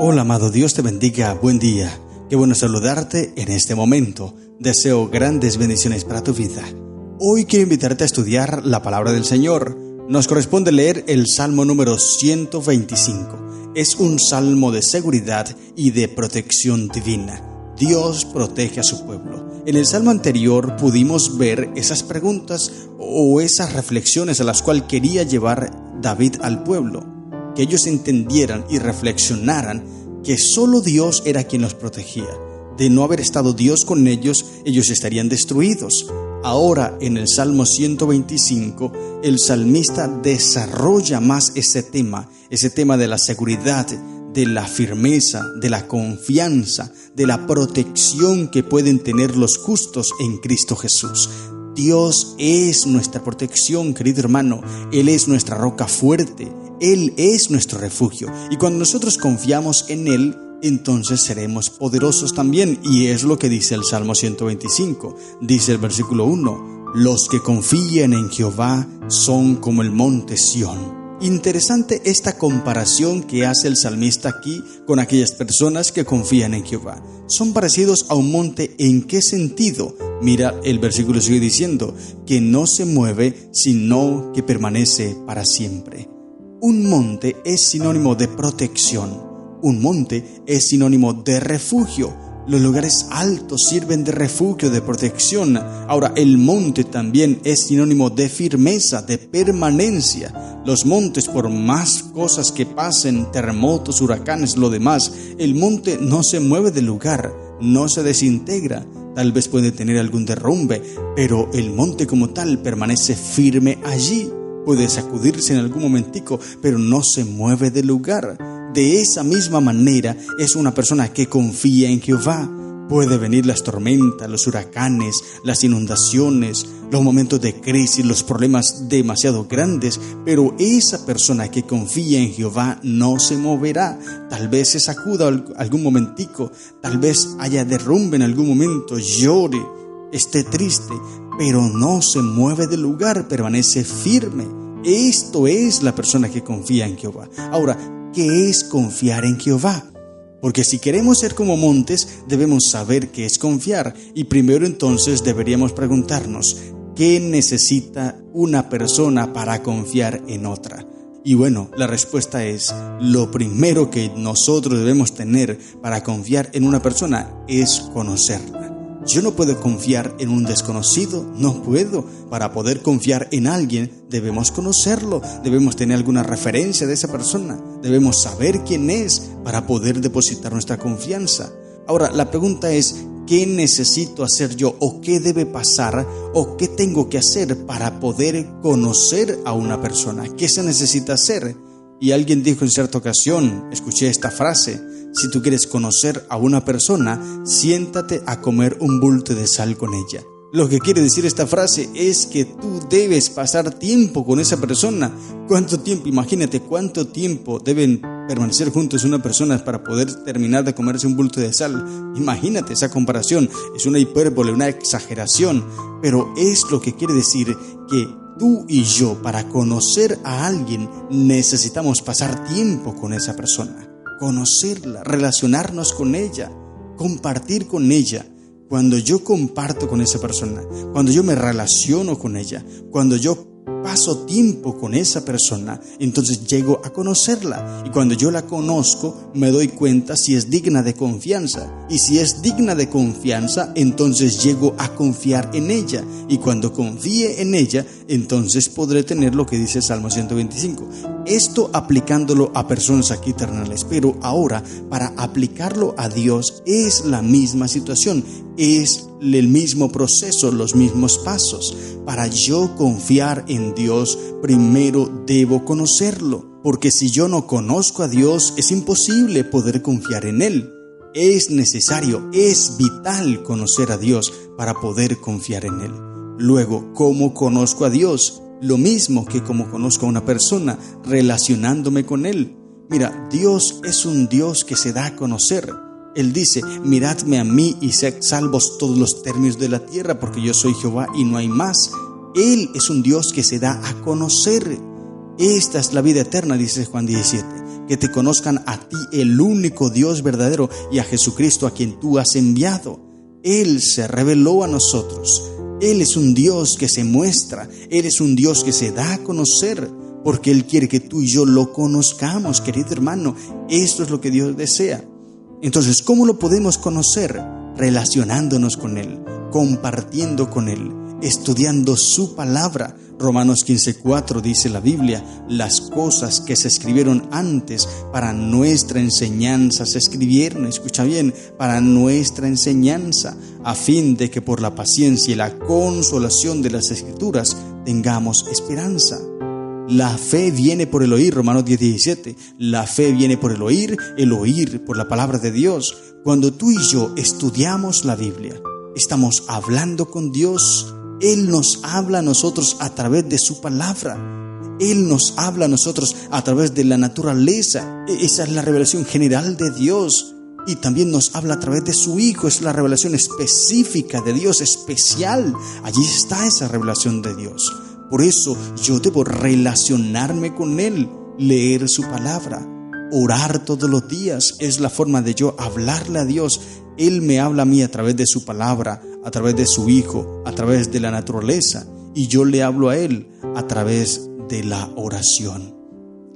Hola amado, Dios te bendiga, buen día. Qué bueno saludarte en este momento. Deseo grandes bendiciones para tu vida. Hoy quiero invitarte a estudiar la palabra del Señor. Nos corresponde leer el Salmo número 125. Es un salmo de seguridad y de protección divina. Dios protege a su pueblo. En el salmo anterior pudimos ver esas preguntas o esas reflexiones a las cuales quería llevar David al pueblo. Que ellos entendieran y reflexionaran que solo Dios era quien los protegía. De no haber estado Dios con ellos, ellos estarían destruidos. Ahora, en el Salmo 125, el salmista desarrolla más ese tema de la seguridad, de la firmeza, de la confianza, de la protección que pueden tener los justos en Cristo Jesús. Dios es nuestra protección, querido hermano. Él es nuestra roca fuerte. Él es nuestro refugio. Y cuando nosotros confiamos en Él, entonces seremos poderosos también. Y es lo que dice el Salmo 125. Dice el versículo 1: los que confían en Jehová son como el monte Sión. Interesante esta comparación que hace el salmista aquí con aquellas personas que confían en Jehová. Son parecidos a un monte. ¿En qué sentido? Mira, el versículo sigue diciendo que no se mueve, sino que permanece para siempre. Un monte es sinónimo de protección. Un monte es sinónimo de refugio. Los lugares altos sirven de refugio, de protección. Ahora, el monte también es sinónimo de firmeza, de permanencia. Los montes, por más cosas que pasen, terremotos, huracanes, lo demás, el monte no se mueve del lugar, no se desintegra. Tal vez puede tener algún derrumbe, pero el monte como tal permanece firme allí. Puede sacudirse en algún momentico, pero no se mueve del lugar. De esa misma manera es una persona que confía en Jehová. Puede venir las tormentas, los huracanes, las inundaciones, los momentos de crisis, los problemas demasiado grandes, pero esa persona que confía en Jehová no se moverá. Tal vez se sacuda algún momentico, tal vez haya derrumbe en algún momento, llore, esté triste, pero no se mueve del lugar, permanece firme. Esto es la persona que confía en Jehová. Ahora, ¿qué es confiar en Jehová? Porque si queremos ser como montes, debemos saber qué es confiar. Y primero entonces deberíamos preguntarnos, ¿qué necesita una persona para confiar en otra? Y bueno, la respuesta es, lo primero que nosotros debemos tener para confiar en una persona es conocerla. Yo no puedo confiar en un desconocido, no puedo. Para poder confiar en alguien, debemos conocerlo, debemos tener alguna referencia de esa persona, debemos saber quién es para poder depositar nuestra confianza. Ahora, la pregunta es, ¿qué necesito hacer yo? ¿O qué debe pasar? ¿O qué tengo que hacer para poder conocer a una persona? ¿Qué se necesita hacer? Y alguien dijo en cierta ocasión, escuché esta frase: si tú quieres conocer a una persona, siéntate a comer un bulto de sal con ella. Lo que quiere decir esta frase es que tú debes pasar tiempo con esa persona. ¿Cuánto tiempo? Imagínate cuánto tiempo deben permanecer juntos una persona para poder terminar de comerse un bulto de sal. Imagínate esa comparación. Es una hipérbole, una exageración, pero es lo que quiere decir que tú y yo, para conocer a alguien, necesitamos pasar tiempo con esa persona. Conocerla, relacionarnos con ella, compartir con ella. Cuando yo comparto con esa persona, cuando yo me relaciono con ella, cuando yo paso tiempo con esa persona, entonces llego a conocerla. Y cuando yo la conozco, me doy cuenta si es digna de confianza. Y si es digna de confianza, entonces llego a confiar en ella. Y cuando confíe en ella, entonces podré tener lo que dice el Salmo 125. Esto aplicándolo a personas aquí terrenales. Pero ahora, para aplicarlo a Dios, es la misma situación. Es el mismo proceso, los mismos pasos. Para yo confiar en Dios, primero debo conocerlo. Porque si yo no conozco a Dios, es imposible poder confiar en Él. Es necesario, es vital conocer a Dios para poder confiar en Él. Luego, ¿cómo conozco a Dios? Lo mismo que como conozco a una persona, relacionándome con Él. Mira, Dios es un Dios que se da a conocer. Él dice, miradme a mí y sed salvos todos los términos de la tierra, porque yo soy Jehová y no hay más. Él es un Dios que se da a conocer. Esta es la vida eterna, dice Juan 17, que te conozcan a ti, el único Dios verdadero, y a Jesucristo a quien tú has enviado. Él se reveló a nosotros. Él es un Dios que se muestra, Él es un Dios que se da a conocer, porque Él quiere que tú y yo lo conozcamos, querido hermano. Esto es lo que Dios desea. Entonces, ¿cómo lo podemos conocer? Relacionándonos con Él, compartiendo con Él, estudiando su palabra. Romanos 15:4 dice la Biblia: las cosas que se escribieron antes para nuestra enseñanza se escribieron, escucha bien, para nuestra enseñanza, a fin de que por la paciencia y la consolación de las Escrituras tengamos esperanza. La fe viene por el oír, Romanos 10:17. La fe viene por el oír por la palabra de Dios. Cuando tú y yo estudiamos la Biblia, estamos hablando con Dios. Él nos habla a nosotros a través de su palabra. Él nos habla a nosotros a través de la naturaleza. Esa es la revelación general de Dios. Y también nos habla a través de su Hijo. Es la revelación específica de Dios, especial. Allí está esa revelación de Dios. Por eso yo debo relacionarme con Él, leer su palabra, orar todos los días. Es la forma de yo hablarle a Dios. Él me habla a mí a través de su palabra, a través de su Hijo, a través de la naturaleza, y yo le hablo a Él a través de la oración.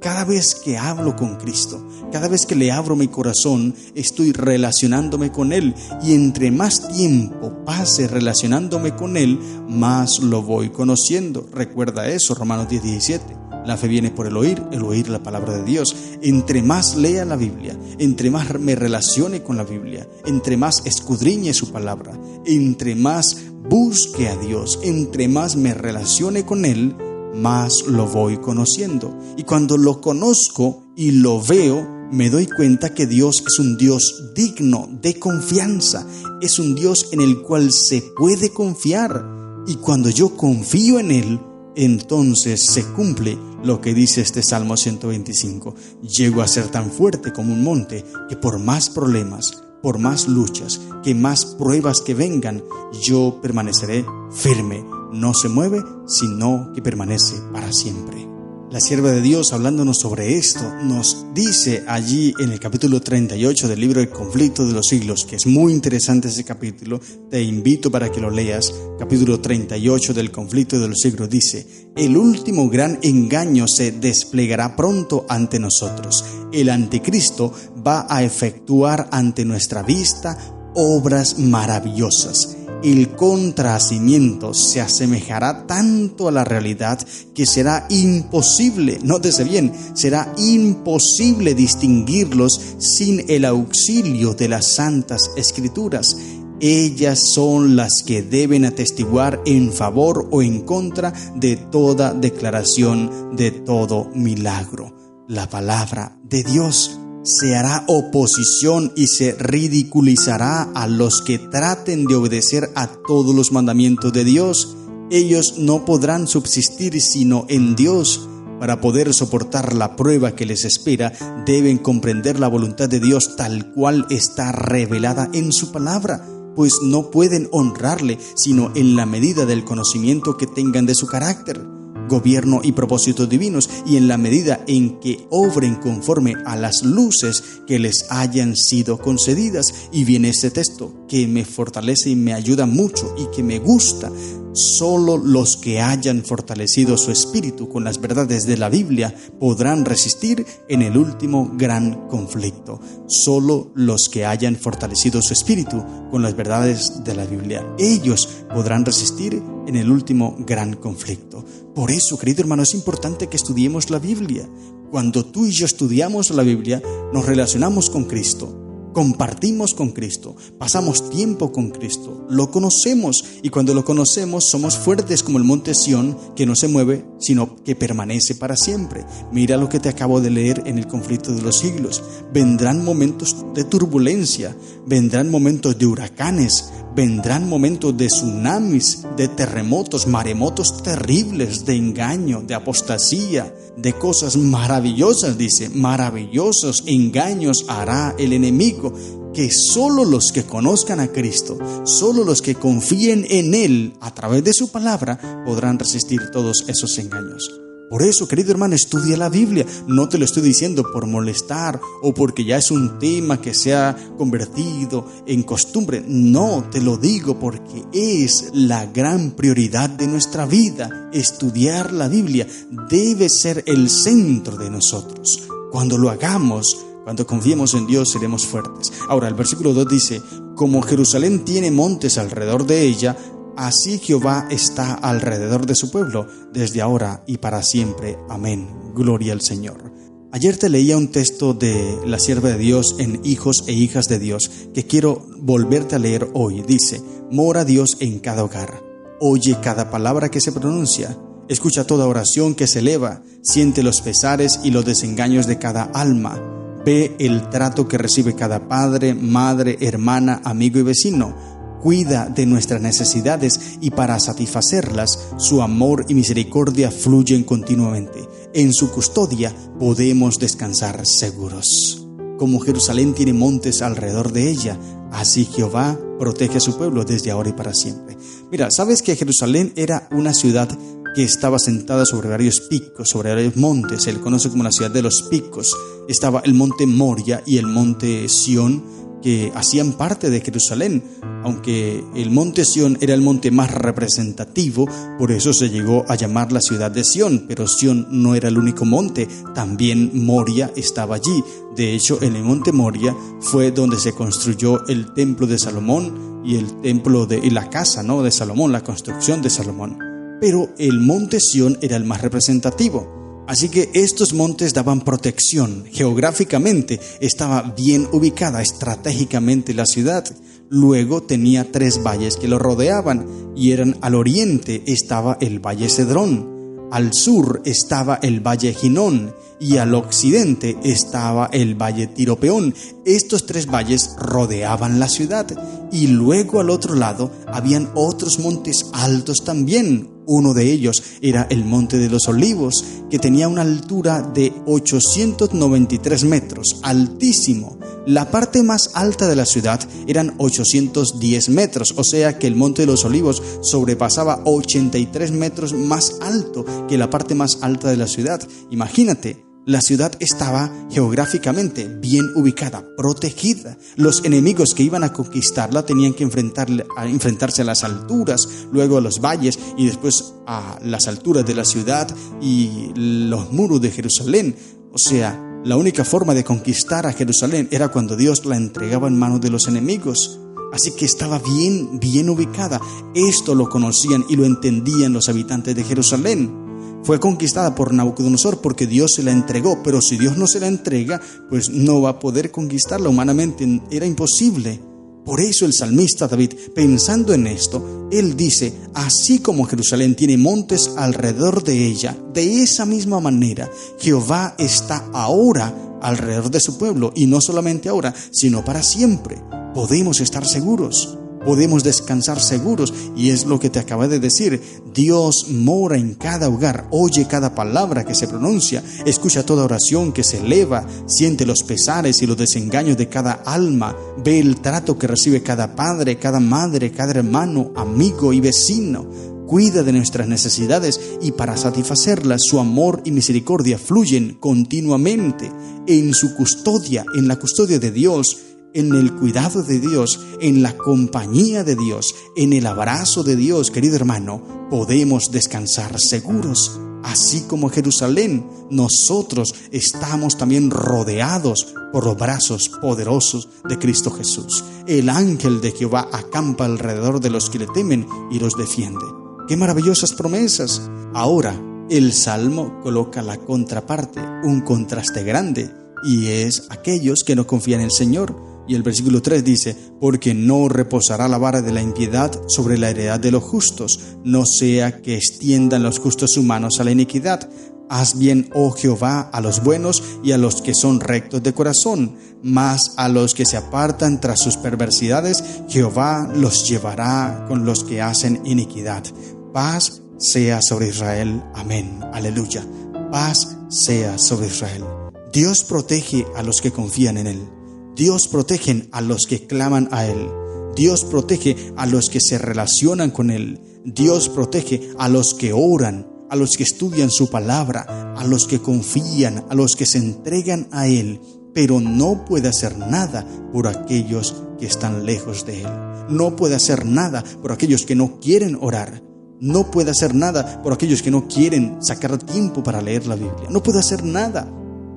Cada vez que hablo con Cristo, cada vez que le abro mi corazón, estoy relacionándome con Él, y entre más tiempo pase relacionándome con Él, más lo voy conociendo. Recuerda eso, Romanos 10:17. La fe viene por el oír la palabra de Dios. Entre más lea la Biblia, entre más me relacione con la Biblia, entre más escudriñe su palabra, entre más busque a Dios, entre más me relacione con Él, más lo voy conociendo. Y cuando lo conozco y lo veo, me doy cuenta que Dios es un Dios digno de confianza. Es un Dios en el cual se puede confiar. Y cuando yo confío en Él, entonces se cumple lo que dice este Salmo 125. Llego a ser tan fuerte como un monte que por más problemas, por más luchas, que más pruebas que vengan, yo permaneceré firme. No se mueve, sino que permanece para siempre. La sierva de Dios, hablándonos sobre esto, nos dice allí en el capítulo 38 del libro El conflicto de los siglos, que es muy interesante ese capítulo, te invito para que lo leas. Capítulo 38 del conflicto de los siglos dice: el último gran engaño se desplegará pronto ante nosotros. El anticristo va a efectuar ante nuestra vista obras maravillosas. El contrahacimiento se asemejará tanto a la realidad que será imposible, nótese bien, será imposible distinguirlos sin el auxilio de las Santas Escrituras. Ellas son las que deben atestiguar en favor o en contra de toda declaración, de todo milagro. La palabra de Dios se hará oposición y se ridiculizará a los que traten de obedecer a todos los mandamientos de Dios. Ellos no podrán subsistir sino en Dios. Para poder soportar la prueba que les espera, deben comprender la voluntad de Dios tal cual está revelada en su palabra, pues no pueden honrarle sino en la medida del conocimiento que tengan de su carácter, gobierno y propósitos divinos, y en la medida en que obren conforme a las luces que les hayan sido concedidas. Y viene este texto que me fortalece y me ayuda mucho y que me gusta. Solo los que hayan fortalecido su espíritu con las verdades de la Biblia podrán resistir en el último gran conflicto. Solo los que hayan fortalecido su espíritu con las verdades de la Biblia, ellos podrán resistir en el último gran conflicto. Por eso, querido hermano, es importante que estudiemos la Biblia. Cuando tú y yo estudiamos la Biblia, nos relacionamos con Cristo, compartimos con Cristo, pasamos tiempo con Cristo, lo conocemos, y cuando lo conocemos somos fuertes como el monte Sión, que no se mueve, sino que permanece para siempre. Mira lo que te acabo de leer en el conflicto de los siglos. Vendrán momentos de turbulencia, vendrán momentos de huracanes, vendrán momentos de tsunamis, de terremotos, maremotos terribles, de engaño, de apostasía, de cosas maravillosas, dice, maravillosos engaños hará el enemigo, que solo los que conozcan a Cristo, solo los que confíen en Él a través de su palabra, podrán resistir todos esos engaños. Por eso, querido hermano, estudia la Biblia. No te lo estoy diciendo por molestar o porque ya es un tema que se ha convertido en costumbre. No, te lo digo porque es la gran prioridad de nuestra vida. Estudiar la Biblia debe ser el centro de nosotros. Cuando lo hagamos, cuando confiemos en Dios, seremos fuertes. Ahora, el versículo 2 dice: como Jerusalén tiene montes alrededor de ella, así Jehová está alrededor de su pueblo, desde ahora y para siempre. Amén. Gloria al Señor. Ayer te leía un texto de la sierva de Dios en Hijos e Hijas de Dios, que quiero volverte a leer hoy. Dice: mora Dios en cada hogar. Oye cada palabra que se pronuncia. Escucha toda oración que se eleva. Siente los pesares y los desengaños de cada alma. Ve el trato que recibe cada padre, madre, hermana, amigo y vecino. Cuida de nuestras necesidades y para satisfacerlas, su amor y misericordia fluyen continuamente. En su custodia podemos descansar seguros. Como Jerusalén tiene montes alrededor de ella, así Jehová protege a su pueblo desde ahora y para siempre. Mira, ¿sabes que Jerusalén era una ciudad que estaba sentada sobre varios picos, sobre varios montes? Se le conoce como la ciudad de los picos. Estaba el monte Moria y el monte Sión, que hacían parte de Jerusalén. Aunque el monte Sión era el monte más representativo, por eso se llegó a llamar la ciudad de Sión. Pero Sión no era el único monte, también Moria estaba allí. De hecho, en el monte Moria fue donde se construyó el templo de Salomón y el templo y la casa, de Salomón, la construcción de Salomón. Pero el monte Sión era el más representativo. Así que estos montes daban protección. Geográficamente estaba bien ubicada estratégicamente la ciudad. Luego tenía 3 valles que lo rodeaban y eran: al oriente estaba el valle Cedrón, al sur estaba el valle Ginón y al occidente estaba el valle Tiropeón. Estos 3 valles rodeaban la ciudad y luego al otro lado habían otros montes altos también. Uno de ellos era el Monte de los Olivos, que tenía una altura de 893 metros, altísimo. La parte más alta de la ciudad eran 810 metros, o sea que el Monte de los Olivos sobrepasaba 83 metros más alto que la parte más alta de la ciudad. Imagínate. La ciudad estaba geográficamente bien ubicada, protegida. Los enemigos que iban a conquistarla tenían que enfrentarse a las alturas, luego a los valles y después a las alturas de la ciudad y los muros de Jerusalén. O sea, la única forma de conquistar a Jerusalén era cuando Dios la entregaba en manos de los enemigos. Así que estaba bien ubicada. Esto lo conocían y lo entendían los habitantes de Jerusalén. Fue conquistada por Nabucodonosor porque Dios se la entregó, pero si Dios no se la entrega, pues no va a poder conquistarla. Humanamente era imposible. Por eso el salmista David, pensando en esto, él dice: así como Jerusalén tiene montes alrededor de ella, de esa misma manera Jehová está ahora alrededor de su pueblo, y no solamente ahora, sino para siempre. Podemos estar seguros. Podemos descansar seguros, y es lo que te acabé de decir. Dios mora en cada hogar. Oye cada palabra que se pronuncia, escucha toda oración que se eleva, siente los pesares y los desengaños de cada alma, ve el trato que recibe cada padre, cada madre, cada hermano, amigo y vecino. Cuida de nuestras necesidades y para satisfacerlas su amor y misericordia fluyen continuamente. En su custodia, en la custodia de Dios, en el cuidado de Dios, en la compañía de Dios, en el abrazo de Dios, querido hermano, podemos descansar seguros. Así como Jerusalén, nosotros estamos también rodeados por los brazos poderosos de Cristo Jesús. El ángel de Jehová acampa alrededor de los que le temen y los defiende. ¡Qué maravillosas promesas! Ahora, el Salmo coloca la contraparte, un contraste grande, y es aquellos que no confían en el Señor. Y el versículo 3 dice: porque no reposará la vara de la impiedad sobre la heredad de los justos, no sea que extiendan los justos sus manos a la iniquidad. Haz bien, oh Jehová, a los buenos y a los que son rectos de corazón, mas a los que se apartan tras sus perversidades, Jehová los llevará con los que hacen iniquidad. Paz sea sobre Israel. Amén. Aleluya. Paz sea sobre Israel. Dios protege a los que confían en Él. Dios protege a los que claman a Él. Dios protege a los que se relacionan con Él. Dios protege a los que oran. a los que estudian su palabra, a los que confían, a los que se entregan a Él, pero no puede hacer nada por aquellos que están lejos de Él. No puede hacer nada por aquellos que no quieren orar. No puede hacer nada por aquellos que no quieren sacar tiempo para leer la Biblia. No puede hacer nada.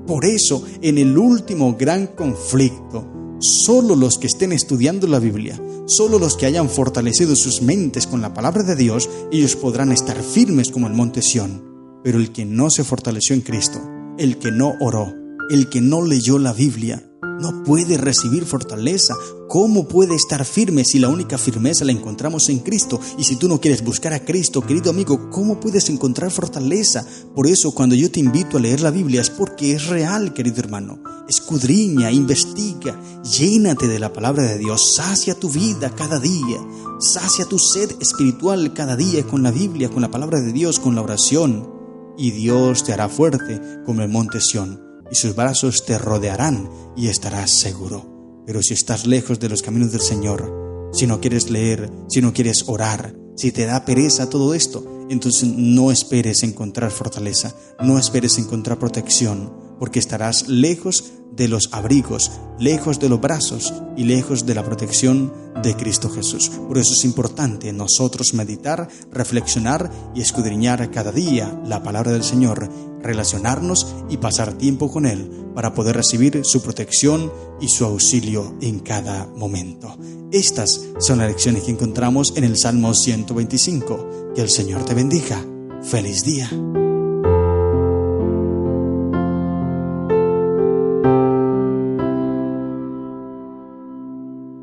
Por eso, en el último gran conflicto, solo los que estén estudiando la Biblia, solo los que hayan fortalecido sus mentes con la palabra de Dios, ellos podrán estar firmes como el monte Sión. Pero el que no se fortaleció en Cristo, el que no oró, el que no leyó la Biblia, no puede recibir fortaleza. ¿Cómo puede estar firme si la única firmeza la encontramos en Cristo? Y si tú no quieres buscar a Cristo, querido amigo, ¿cómo puedes encontrar fortaleza? Por eso, cuando yo te invito a leer la Biblia es porque es real, querido hermano. Escudriña, investiga, llénate de la palabra de Dios, sacia tu vida cada día, sacia tu sed espiritual cada día con la Biblia, con la palabra de Dios, con la oración. Y Dios te hará fuerte como el monte Sión, y sus brazos te rodearán y estarás seguro. Pero si estás lejos de los caminos del Señor, si no quieres leer, si no quieres orar, si te da pereza todo esto, entonces no esperes encontrar fortaleza, no esperes encontrar protección, porque estarás lejos de los abrigos, lejos de los brazos y lejos de la protección de Cristo Jesús. Por eso es importante nosotros meditar, reflexionar y escudriñar cada día la palabra del Señor, relacionarnos y pasar tiempo con Él para poder recibir su protección y su auxilio en cada momento. Estas son las lecciones que encontramos en el Salmo 125. Que el Señor te bendiga. ¡Feliz día!